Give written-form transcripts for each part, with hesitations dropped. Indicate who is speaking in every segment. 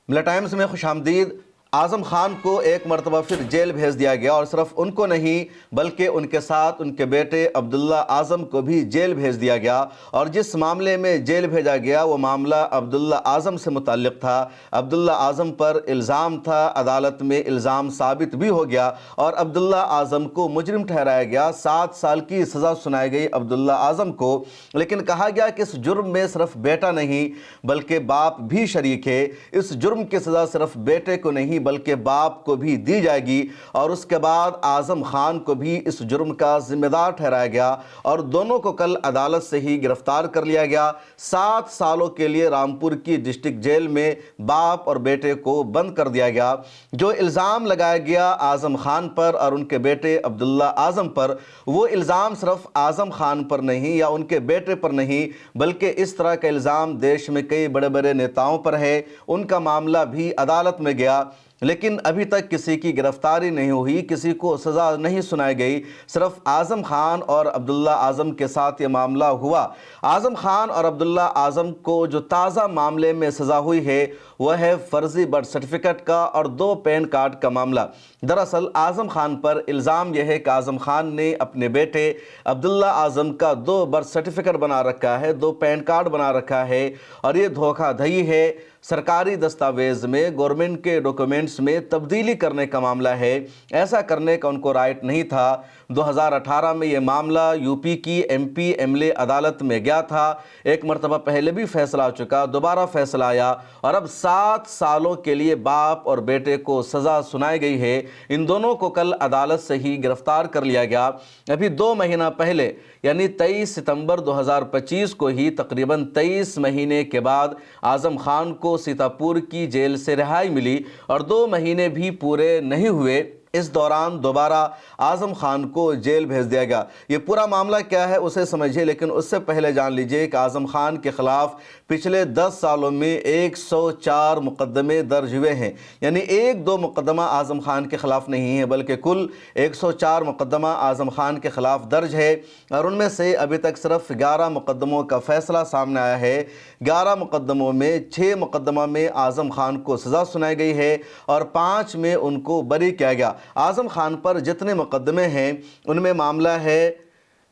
Speaker 1: ملا ٹائمز میں خوش آمدید۔ اعظم خان کو ایک مرتبہ پھر جیل بھیج دیا گیا، اور صرف ان کو نہیں بلکہ ان کے ساتھ ان کے بیٹے عبداللہ اعظم کو بھی جیل بھیج دیا گیا۔ اور جس معاملے میں جیل بھیجا گیا وہ معاملہ عبداللہ اعظم سے متعلق تھا۔ عبداللہ اعظم پر الزام تھا، عدالت میں الزام ثابت بھی ہو گیا اور عبداللہ اعظم کو مجرم ٹھہرایا گیا۔ 7 سال کی سزا سنائی گئی عبداللہ اعظم کو، لیکن کہا گیا کہ اس جرم میں صرف بیٹا نہیں بلکہ باپ بھی شریک ہے۔ اس جرم کی سزا صرف بیٹے کو نہیں بلکہ باپ کو بھی دی جائے گی، اور اس کے بعد اعظم خان کو بھی اس جرم کا ذمہ دار ٹھہرایا گیا اور دونوں کو کل عدالت سے ہی گرفتار کر لیا گیا۔ 7 سالوں کے لیے رامپور کی ڈسٹرکٹ جیل میں باپ اور بیٹے کو بند کر دیا گیا۔ جو الزام لگایا گیا اعظم خان پر اور ان کے بیٹے عبداللہ اعظم پر، وہ الزام صرف اعظم خان پر نہیں یا ان کے بیٹے پر نہیں بلکہ اس طرح کا الزام دیش میں کئی بڑے بڑے نیتاؤں پر ہے۔ ان کا معاملہ بھی عدالت میں گیا، لیکن ابھی تک کسی کی گرفتاری نہیں ہوئی، کسی کو سزا نہیں سنائی گئی۔ صرف اعظم خان اور عبداللہ اعظم کے ساتھ یہ معاملہ ہوا۔ اعظم خان اور عبداللہ اعظم کو جو تازہ معاملے میں سزا ہوئی ہے وہ ہے فرضی برتھ سرٹیفکیٹ کا اور 2 پین کارڈ کا معاملہ۔ دراصل اعظم خان پر الزام یہ ہے کہ اعظم خان نے اپنے بیٹے عبداللہ اعظم کا 2 برتھ سرٹیفکیٹ بنا رکھا ہے، 2 پین کارڈ بنا رکھا ہے، اور یہ دھوکہ دہی ہے۔ سرکاری دستاویز میں، گورنمنٹ کے ڈاکومنٹس میں تبدیلی کرنے کا معاملہ ہے۔ ایسا کرنے کا ان کو رائٹ نہیں تھا۔ 2018 میں یہ معاملہ یو پی کی M P M L A عدالت میں گیا تھا۔ ایک مرتبہ پہلے بھی فیصلہ آ چکا، دوبارہ فیصلہ آیا، اور اب 7 سالوں کے لیے باپ اور بیٹے کو سزا سنائی گئی ہے۔ ان دونوں کو کل عدالت سے ہی گرفتار کر لیا گیا۔ ابھی 2 مہینہ پہلے یعنی 23 ستمبر 2025 کو ہی تقریباً 23 مہینے کے بعد اعظم خان کو سیتاپور کی جیل سے رہائی ملی، اور 2 مہینے بھی پورے نہیں ہوئے اس دوران دوبارہ اعظم خان کو جیل بھیج دیا گیا۔ یہ پورا معاملہ کیا ہے اسے سمجھے، لیکن اس سے پہلے جان لیجئے کہ اعظم خان کے خلاف پچھلے 10 سالوں میں 104 مقدمے درج ہوئے ہیں۔ یعنی 1-2 مقدمہ اعظم خان کے خلاف نہیں ہے بلکہ کل 104 مقدمہ اعظم خان کے خلاف درج ہے، اور ان میں سے ابھی تک صرف 11 مقدموں کا فیصلہ سامنے آیا ہے۔ 11 مقدموں میں 6 مقدمہ میں اعظم خان کو سزا سنائی گئی ہے اور 5 میں ان کو بری کیا گیا۔ اعظم خان پر جتنے مقدمے ہیں ان میں معاملہ ہے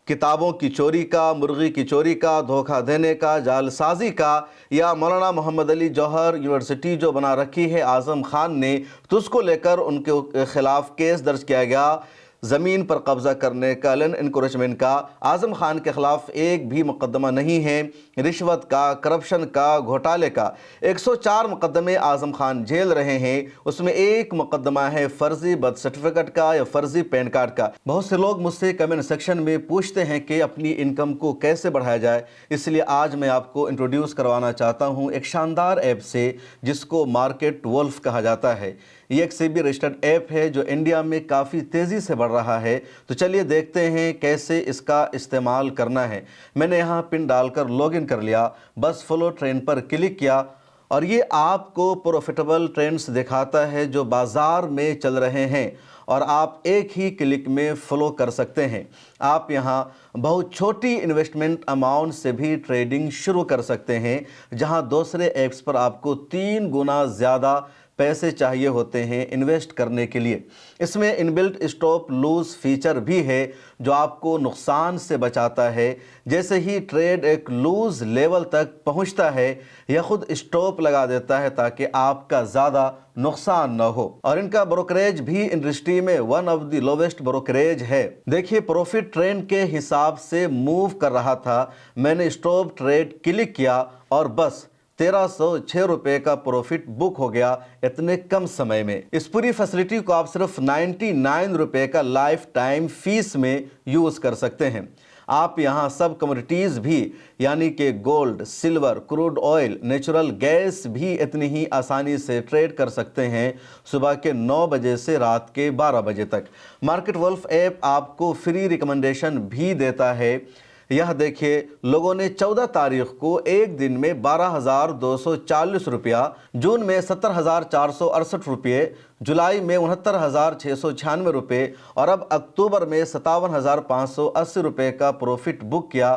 Speaker 1: کتابوں کی چوری کا، مرغی کی چوری کا، دھوکہ دینے کا، جعل سازی کا، یا مولانا محمد علی جوہر یونیورسٹی جو بنا رکھی ہے اعظم خان نے، تو اس کو لے کر ان کے خلاف کیس درج کیا گیا۔ زمین پر قبضہ کرنے کا، لینڈ انکروچمنٹ کا اعظم خان کے خلاف ایک بھی مقدمہ نہیں ہے۔ رشوت کا، کرپشن کا، گھوٹالے کا 104 مقدمے اعظم خان جھیل رہے ہیں۔ اس میں ایک مقدمہ ہے فرضی برتھ سرٹیفکیٹ کا یا فرضی پین کارڈ کا۔ بہت سے لوگ مجھ سے کمنٹ سیکشن میں پوچھتے ہیں کہ اپنی انکم کو کیسے بڑھایا جائے، اس لیے آج میں آپ کو انٹروڈیوس کروانا چاہتا ہوں ایک شاندار ایپ سے جس کو مارکیٹ ولف کہا جاتا ہے۔ یہ ایک سیبی رجسٹرڈ ایپ ہے جو انڈیا میں کافی تیزی سے بڑھ رہا ہے۔ تو چلیے دیکھتے ہیں کیسے اس کا استعمال کرنا ہے۔ میں نے یہاں پن ڈال کر لاگ ان کر لیا، بس فالو ٹرینڈ پر کلک کیا، اور یہ آپ کو پروفیٹیبل ٹرینڈز دکھاتا ہے جو بازار میں چل رہے ہیں، اور آپ ایک ہی کلک میں فالو کر سکتے ہیں۔ آپ یہاں بہت چھوٹی انویسٹمنٹ اماؤنٹ سے بھی ٹریڈنگ شروع کر سکتے ہیں، جہاں دوسرے ایپس پر آپ کو 3 گنا زیادہ پیسے چاہیے ہوتے ہیں انویسٹ کرنے کے لیے۔ اس میں انبلٹ اسٹاپ لوز فیچر بھی ہے جو آپ کو نقصان سے بچاتا ہے۔ جیسے ہی ٹریڈ ایک لوز لیول تک پہنچتا ہے یہ خود اسٹاپ لگا دیتا ہے تاکہ آپ کا زیادہ نقصان نہ ہو، اور ان کا بروکریج بھی انڈسٹری میں one of the lowest brokerage ہے۔ دیکھیے پروفٹ ٹرینڈ کے حساب سے موو کر رہا تھا، میں نے اسٹاپ ٹریڈ کلک کیا اور بس 1306 روپے کا پروفٹ بک ہو گیا اتنے کم سمے میں۔ اس پوری فیسلٹی کو آپ صرف 99 روپے کا لائف ٹائم فیس میں یوز کر سکتے ہیں۔ آپ یہاں سب کموڈیٹیز بھی یعنی کہ gold, silver, crude oil, natural gas بھی اتنی ہی آسانی سے ٹریڈ کر سکتے ہیں، صبح کے 9 بجے سے رات کے 12 بجے تک۔ مارکیٹ ولف ایپ آپ کو فری ریکمنڈیشن بھی دیتا ہے۔ یہ دیکھیے لوگوں نے 14 تاریخ کو ایک دن میں 12,240 روپیہ، جون میں 70,468 روپے، جولائی میں 69,696 روپے، اور اب اکتوبر میں 57,580 روپے کا پروفٹ بک کیا،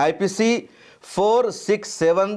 Speaker 1: IPC 467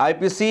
Speaker 1: IPC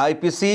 Speaker 1: IPC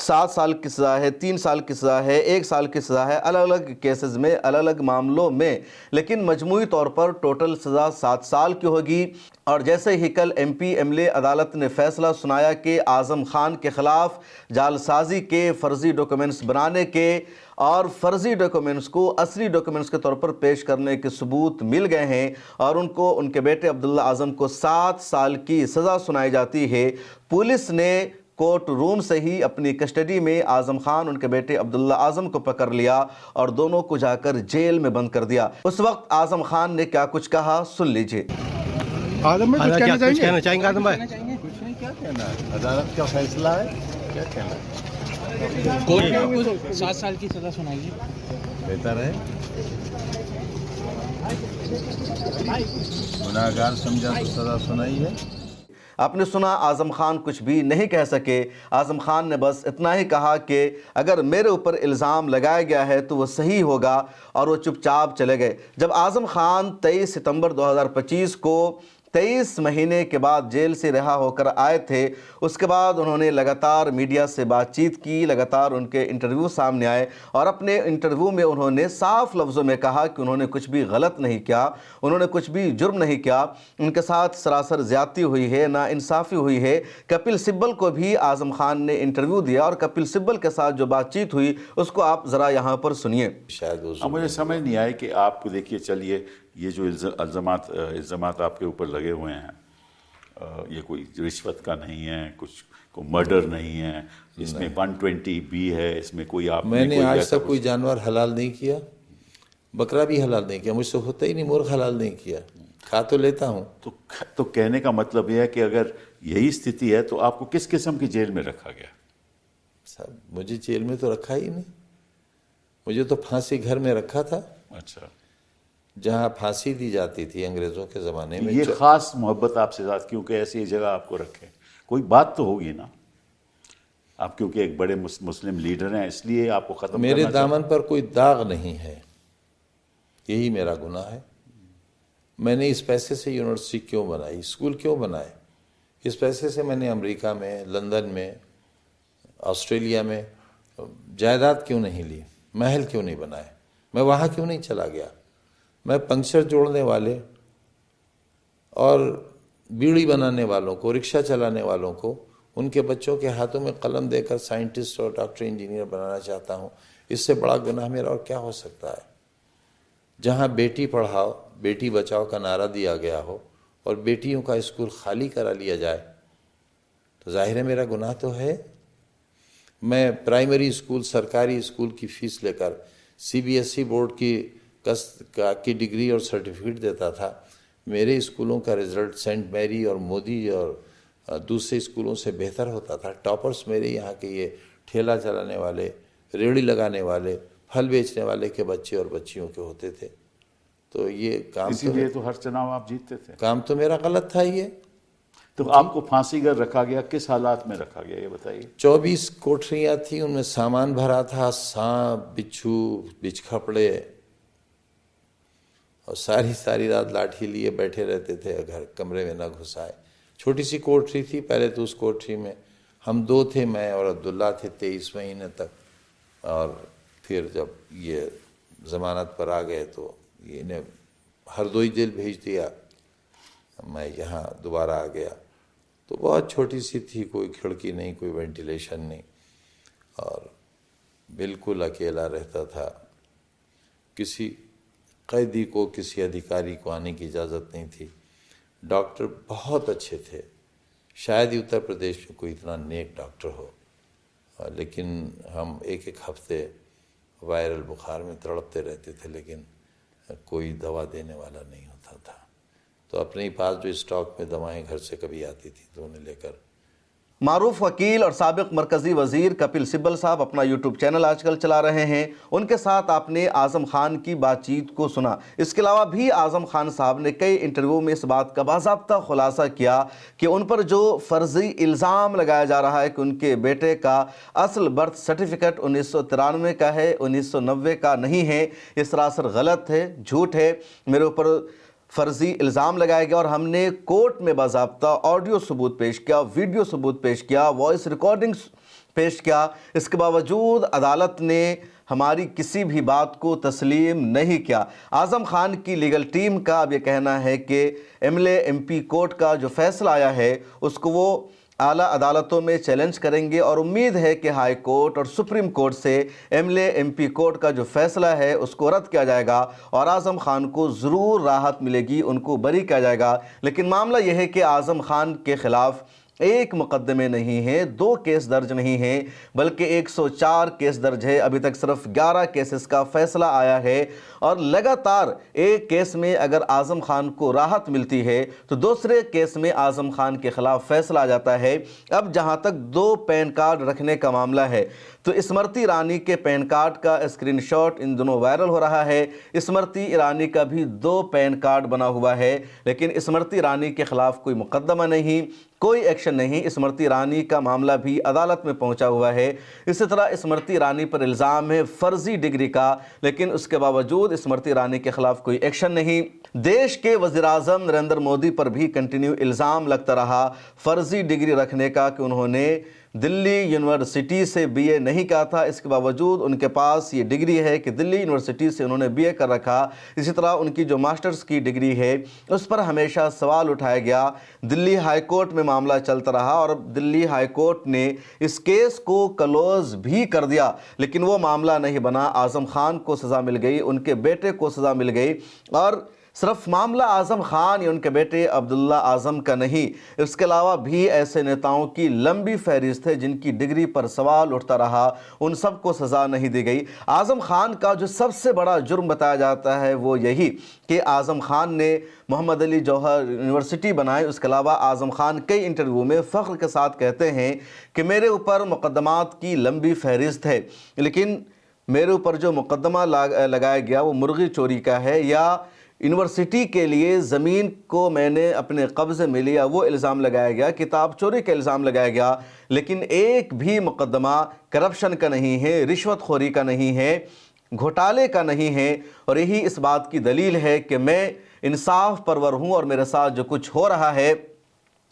Speaker 1: 7 سال کی سزا ہے، 3 سال کی سزا ہے، 1 سال کی سزا ہے، الگ الگ کیسز میں، الگ الگ معاملوں میں، لیکن مجموعی طور پر ٹوٹل سزا 7 سال کی ہوگی۔ اور جیسے ہی کل M P M L A عدالت نے فیصلہ سنایا کہ اعظم خان کے خلاف جعل سازی کے، فرضی ڈاکومنٹس بنانے کے اور فرضی ڈاکومنٹس کو اصلی ڈاکومنٹس کے طور پر پیش کرنے کے ثبوت مل گئے ہیں، اور ان کو، ان کے بیٹے عبداللہ اعظم کو 7 سال کی سزا سنائی جاتی ہے، پولیس نے کورٹ روم سے ہی اپنی کسٹڈی میں اعظم خان، ان کے بیٹے عبداللہ اعظم کو پکڑ لیا اور دونوں کو جا کر جیل میں بند کر دیا۔ اس وقت اعظم خان نے کیا کچھ کہا، سن لیجئے۔
Speaker 2: اعظم بھائی کچھ
Speaker 3: کہنا چاہیں گے اعظم بھائی؟
Speaker 2: کچھ نہیں، کیا کہنا ہے، عدالت کا فیصلہ ہے، کیا کہنا ہے،
Speaker 3: کوئی
Speaker 4: 7 سال کی سزا سنائی ہے،
Speaker 2: بہتر ہے، گناہ گار سمجھا تو سزا سنائی ہے۔
Speaker 1: آپ نے سنا، اعظم خان کچھ بھی نہیں کہہ سکے۔ اعظم خان نے بس اتنا ہی کہا کہ اگر میرے اوپر الزام لگایا گیا ہے تو وہ صحیح ہوگا، اور وہ چپ چاپ چلے گئے۔ جب اعظم خان 23 ستمبر 2025 کو 23 مہینے کے بعد جیل سے رہا ہو کر آئے تھے، اس کے بعد انہوں نے لگاتار میڈیا سے بات چیت کی، لگاتار ان کے انٹرویو سامنے آئے، اور اپنے انٹرویو میں انہوں نے صاف لفظوں میں کہا کہ انہوں نے کچھ بھی غلط نہیں کیا، انہوں نے کچھ بھی جرم نہیں کیا، ان کے ساتھ سراسر زیادتی ہوئی ہے، ناانصافی ہوئی ہے۔ کپل سبل کو بھی اعظم خان نے انٹرویو دیا، اور کپل سبل کے ساتھ جو بات چیت ہوئی اس کو آپ ذرا یہاں پر سنیے۔
Speaker 5: شاید
Speaker 6: مجھے سمجھ نہیں آئے کہ آپ کو دیکھیے، چلیے یہ جو الزامات آپ کے اوپر لگے ہوئے ہیں، یہ کوئی رشوت کا نہیں ہے، کچھ کوئی مرڈر نہیں ہے، اس میں 120B ہے، اس میں کوئی آپ
Speaker 5: میں نے آج تک کوئی جانور حلال نہیں کیا، بکرا بھی حلال نہیں کیا، مجھ سے ہوتا ہی نہیں، مرغ حلال نہیں کیا، کھا تو لیتا ہوں۔
Speaker 6: تو کہنے کا مطلب یہ ہے کہ اگر یہی استھتی ہے تو آپ کو کس قسم کی جیل میں رکھا گیا؟
Speaker 5: صاحب مجھے جیل میں تو رکھا ہی نہیں، مجھے تو پھانسی گھر میں رکھا تھا،
Speaker 6: اچھا،
Speaker 5: جہاں پھانسی دی جاتی تھی انگریزوں کے زمانے میں۔
Speaker 6: یہ خاص محبت آپ سے ذات کیونکہ ایسی جگہ آپ کو رکھے، کوئی بات تو ہوگی نا؟ آپ کیونکہ ایک بڑے مسلم لیڈر ہیں، اس لیے آپ کو ختم
Speaker 5: میرے
Speaker 6: کرنا
Speaker 5: دامن پر کوئی داغ نہیں ہے، یہی میرا گناہ ہے۔ میں نے اس پیسے سے یونیورسٹی کیوں بنائی، اسکول کیوں بنائے؟ اس پیسے سے میں نے امریکہ میں، لندن میں، آسٹریلیا میں جائیداد کیوں نہیں لی، محل کیوں نہیں بنائے، میں وہاں کیوں نہیں چلا گیا؟ میں پنکچر جوڑنے والے اور بیڑی بنانے والوں کو، رکشہ چلانے والوں کو، ان کے بچوں کے ہاتھوں میں قلم دے کر سائنٹسٹ اور ڈاکٹر انجینئر بنانا چاہتا ہوں۔ اس سے بڑا گناہ میرا اور کیا ہو سکتا ہے؟ جہاں بیٹی پڑھاؤ، بیٹی بچاؤ کا نعرہ دیا گیا ہو اور بیٹیوں کا اسکول خالی کرا لیا جائے تو ظاہر ہے میرا گناہ تو ہے۔ میں پرائمری اسکول، سرکاری اسکول کی فیس لے کر CBSE بورڈ کی ڈگری اور سرٹیفکیٹ دیتا تھا۔ میرے اسکولوں کا رزلٹ سینٹ میری اور مودی اور دوسرے اسکولوں سے بہتر ہوتا تھا۔ ٹاپرز میرے یہاں کے یہ ٹھیلا چلانے والے، ریڑھی لگانے والے، پھل بیچنے والے کے بچے اور بچیوں کے ہوتے تھے۔ تو یہ کام
Speaker 6: اسی لیے تو ہر چناؤ آپ جیتتے تھے۔
Speaker 5: کام تو میرا غلط تھا۔ یہ
Speaker 6: تو آپ کو پھانسی گھر رکھا گیا، کس حالات میں رکھا گیا یہ بتائیے؟
Speaker 5: 24 کوٹریاں تھیں، ان میں سامان بھرا تھا، سانپ، بچھو، بچھ کھپڑے، اور ساری رات لاٹھی لیے بیٹھے رہتے تھے، گھر کمرے میں نہ گھسائے۔ چھوٹی سی کوٹری تھی، پہلے تو اس کوٹری میں ہم 2 تھے، میں اور عبداللہ تھے 23 مہینے تک، اور پھر جب یہ ضمانت پر آ گئے تو انہیں ہردوئی جیل بھیج دیا، میں یہاں دوبارہ آ گیا۔ تو بہت چھوٹی سی تھی، کوئی کھڑکی نہیں، کوئی وینٹیلیشن نہیں، اور بالکل اکیلا رہتا تھا۔ کسی قیدی کو، کسی ادھیکاری کو آنے کی اجازت نہیں تھی۔ ڈاکٹر بہت اچھے تھے، شاید ہی اتر پردیش میں کوئی اتنا نیک ڈاکٹر ہو، لیکن ہم ایک ہفتے وائرل بخار میں تڑپتے رہتے تھے، لیکن کوئی دوا دینے والا نہیں ہوتا تھا۔ تو اپنے ہی پاس جو اسٹاک میں دوائیں گھر سے کبھی آتی تھی تو انہیں لے کر۔
Speaker 1: معروف وکیل اور سابق مرکزی وزیر کپل سبل صاحب اپنا یوٹیوب چینل آج کل چلا رہے ہیں، ان کے ساتھ آپ نے اعظم خان کی بات چیت کو سنا۔ اس کے علاوہ بھی اعظم خان صاحب نے کئی انٹرویو میں اس بات کا باضابطہ خلاصہ کیا کہ ان پر جو فرضی الزام لگایا جا رہا ہے کہ ان کے بیٹے کا اصل برتھ سرٹیفکیٹ 1993 کا ہے، 1990 کا نہیں ہے، یہ سراسر غلط ہے، جھوٹ ہے، میرے اوپر فرضی الزام لگایا گیا، اور ہم نے کورٹ میں باضابطہ آڈیو ثبوت پیش کیا، ویڈیو ثبوت پیش کیا، وائس ریکارڈنگز پیش کیا۔ اس کے باوجود عدالت نے ہماری کسی بھی بات کو تسلیم نہیں کیا۔ اعظم خان کی لیگل ٹیم کا اب یہ کہنا ہے کہ MLA-MP کورٹ کا جو فیصلہ آیا ہے اس کو وہ اعلیٰ عدالتوں میں چیلنج کریں گے، اور امید ہے کہ ہائی کورٹ اور سپریم کورٹ سے MLA-MP کورٹ کا جو فیصلہ ہے اس کو رد کیا جائے گا اور اعظم خان کو ضرور راحت ملے گی، ان کو بری کیا جائے گا۔ لیکن معاملہ یہ ہے کہ اعظم خان کے خلاف ایک مقدمے نہیں ہیں، 2 کیس درج نہیں ہیں، بلکہ 104 کیس درج ہے۔ ابھی تک صرف 11 کیسز کا فیصلہ آیا ہے، اور لگاتار ایک کیس میں اگر اعظم خان کو راحت ملتی ہے تو دوسرے کیس میں اعظم خان کے خلاف فیصلہ آ جاتا ہے۔ اب جہاں تک 2 پین کارڈ رکھنے کا معاملہ ہے تو اسمرتی ایرانی کے پین کارڈ کا اسکرین شاٹ ان دنوں وائرل ہو رہا ہے۔ اسمرتی ایرانی کا بھی 2 پین کارڈ بنا ہوا ہے، لیکن اسمرتی ایرانی کے خلاف کوئی مقدمہ نہیں، کوئی ایکشن نہیں۔ اسمرتی ایرانی کا معاملہ بھی عدالت میں پہنچا ہوا ہے۔ اسی طرح اسمرتی ایرانی پر الزام ہے فرضی ڈگری کا، لیکن اس کے باوجود اسمرتی ایرانی کے خلاف کوئی ایکشن نہیں۔ دیش کے وزیر اعظم نریندر مودی پر بھی کنٹینیو الزام لگتا رہا فرضی ڈگری رکھنے کا کہ انہوں نے دلی یونیورسٹی سے BA نہیں کہا تھا، اس کے باوجود ان کے پاس یہ ڈگری ہے کہ دلی یونیورسٹی سے انہوں نے BA کر رکھا۔ اسی طرح ان کی جو ماسٹرز کی ڈگری ہے اس پر ہمیشہ سوال اٹھایا گیا۔ دلی ہائی کورٹ میں معاملہ چلتا رہا اور دلی ہائی کورٹ نے اس کیس کو کلوز بھی کر دیا، لیکن وہ معاملہ نہیں بنا۔ اعظم خان کو سزا مل گئی، ان کے بیٹے کو سزا مل گئی، اور صرف معاملہ اعظم خان یا ان کے بیٹے عبداللہ اعظم کا نہیں، اس کے علاوہ بھی ایسے نیتاؤں کی لمبی فہرست ہے جن کی ڈگری پر سوال اٹھتا رہا، ان سب کو سزا نہیں دی گئی۔ اعظم خان کا جو سب سے بڑا جرم بتایا جاتا ہے وہ یہی کہ اعظم خان نے محمد علی جوہر یونیورسٹی بنائی۔ اس کے علاوہ اعظم خان کئی انٹرویو میں فخر کے ساتھ کہتے ہیں کہ میرے اوپر مقدمات کی لمبی فہرست ہے، لیکن میرے اوپر جو مقدمہ لگایا گیا وہ مرغی چوری کا ہے، یا یونیورسٹی کے لیے زمین کو میں نے اپنے قبضے میں لیا وہ الزام لگایا گیا، کتاب چوری کا الزام لگایا گیا، لیکن ایک بھی مقدمہ کرپشن کا نہیں ہے، رشوت خوری کا نہیں ہے، گھوٹالے کا نہیں ہے۔ اور یہی اس بات کی دلیل ہے کہ میں انصاف پرور ہوں اور میرے ساتھ جو کچھ ہو رہا ہے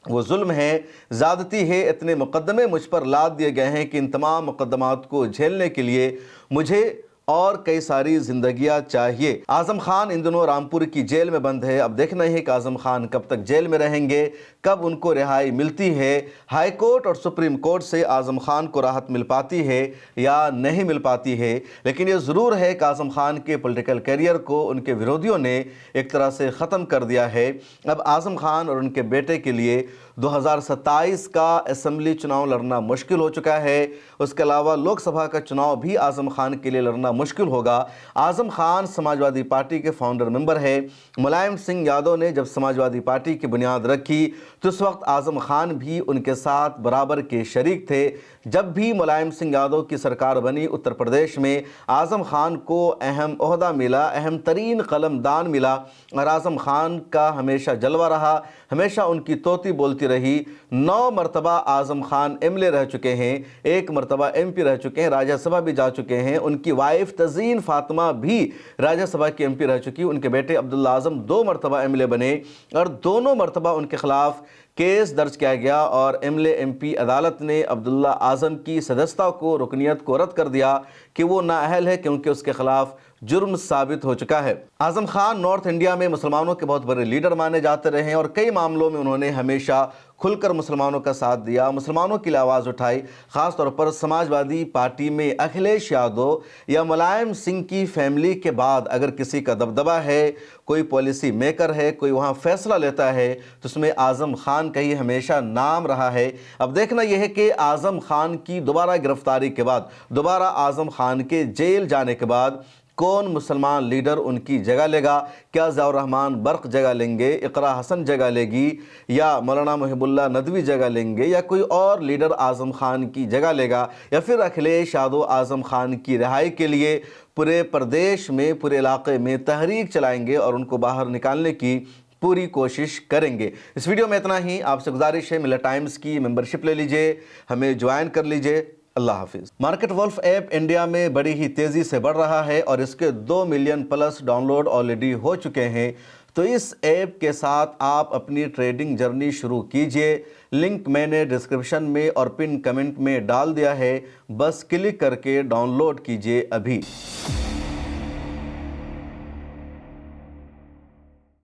Speaker 1: وہ ظلم ہے، زیادتی ہے۔ اتنے مقدمے مجھ پر لاد دیے گئے ہیں کہ ان تمام مقدمات کو جھیلنے کے لیے مجھے اور کئی ساری زندگیاں چاہیے۔ اعظم خان ان دنوں رامپور کی جیل میں بند ہے۔ اب دیکھنا ہے کہ اعظم خان کب تک جیل میں رہیں گے، کب ان کو رہائی ملتی ہے۔ ہائی کورٹ اور سپریم کورٹ سے اعظم خان کو راحت مل پاتی ہے یا نہیں مل پاتی ہے، لیکن یہ ضرور ہے کہ اعظم خان کے پولیٹیکل کیریئر کو ان کے ویرودھیوں نے ایک طرح سے ختم کر دیا ہے۔ اب اعظم خان اور ان کے بیٹے کے لیے 2027 کا اسمبلی چناؤ لڑنا مشکل ہو چکا ہے۔ اس کے علاوہ لوک سبھا کا چناؤ بھی اعظم خان کے لیے لڑنا مشکل ہوگا۔ اعظم خان سماجوادی پارٹی کے فاؤنڈر ممبر ہے۔ ملائم سنگھ یادو نے جب سماجوادی پارٹی کی بنیاد رکھی تو اس وقت اعظم خان بھی ان کے ساتھ برابر کے شریک تھے۔ جب بھی ملائم سنگھ یادو کی سرکار بنی اتر پردیش میں، اعظم خان کو اہم عہدہ ملا، اہم ترین قلم دان ملا، اور اعظم خان کا ہمیشہ جلوہ رہا، ہمیشہ ان کی طوطی بولتی رہی۔ 9 مرتبہ اعظم خان MLA رہ چکے ہیں، 1 مرتبہ MP رہ چکے ہیں، راجہ سبھا بھی جا چکے ہیں۔ ان کی وائف تزین فاطمہ بھی راجہ سبھا کی MP رہ چکی۔ ان کے بیٹے عبداللہ اعظم 2 مرتبہ MLA بنے، اور دونوں مرتبہ ان کے خلاف کیس درج کیا گیا، اور MLA-MP عدالت نے عبداللہ اعظم کی سدستا کو، رکنیت کو رد کر دیا کہ وہ نااہل ہے کیونکہ اس کے خلاف جرم ثابت ہو چکا ہے۔ اعظم خان نارتھ انڈیا میں مسلمانوں کے بہت بڑے لیڈر مانے جاتے رہے ہیں، اور کئی معاملوں میں انہوں نے ہمیشہ کھل کر مسلمانوں کا ساتھ دیا، مسلمانوں کی آواز اٹھائی۔ خاص طور پر سماجوادی پارٹی میں اکھلیش یادو یا ملائم سنگھ کی فیملی کے بعد اگر کسی کا دبدبہ ہے، کوئی پالیسی میکر ہے، کوئی وہاں فیصلہ لیتا ہے، تو اس میں اعظم خان کا ہی ہمیشہ نام رہا ہے۔ اب دیکھنا یہ ہے کہ اعظم خان کی دوبارہ گرفتاری کے بعد، دوبارہ اعظم خان کے جیل جانے کے بعد کون مسلمان لیڈر ان کی جگہ لے گا؟ کیا ضیاء الرحمن برق جگہ لیں گے، اقرا حسن جگہ لے گی، یا مولانا محب اللہ ندوی جگہ لیں گے، یا کوئی اور لیڈر اعظم خان کی جگہ لے گا، یا پھر اکھلیش یادو اعظم خان کی رہائی کے لیے پورے پردیش میں، پورے علاقے میں تحریک چلائیں گے اور ان کو باہر نکالنے کی پوری کوشش کریں گے۔ اس ویڈیو میں اتنا ہی۔ آپ سے گزارش ہے ملت ٹائمز کی ممبرشپ لے لیجئے، ہمیں جوائن کر لیجئے۔ اللہ حافظ۔ مارکیٹ ولف ایپ انڈیا میں بڑی ہی تیزی سے بڑھ رہا ہے اور اس کے 2 million plus download already ہو چکے ہیں۔ تو اس ایپ کے ساتھ آپ اپنی ٹریڈنگ جرنی شروع کیجئے۔ لنک میں نے ڈسکرپشن میں اور پن کمنٹ میں ڈال دیا ہے، بس کلک کر کے ڈاؤن لوڈ کیجئے ابھی۔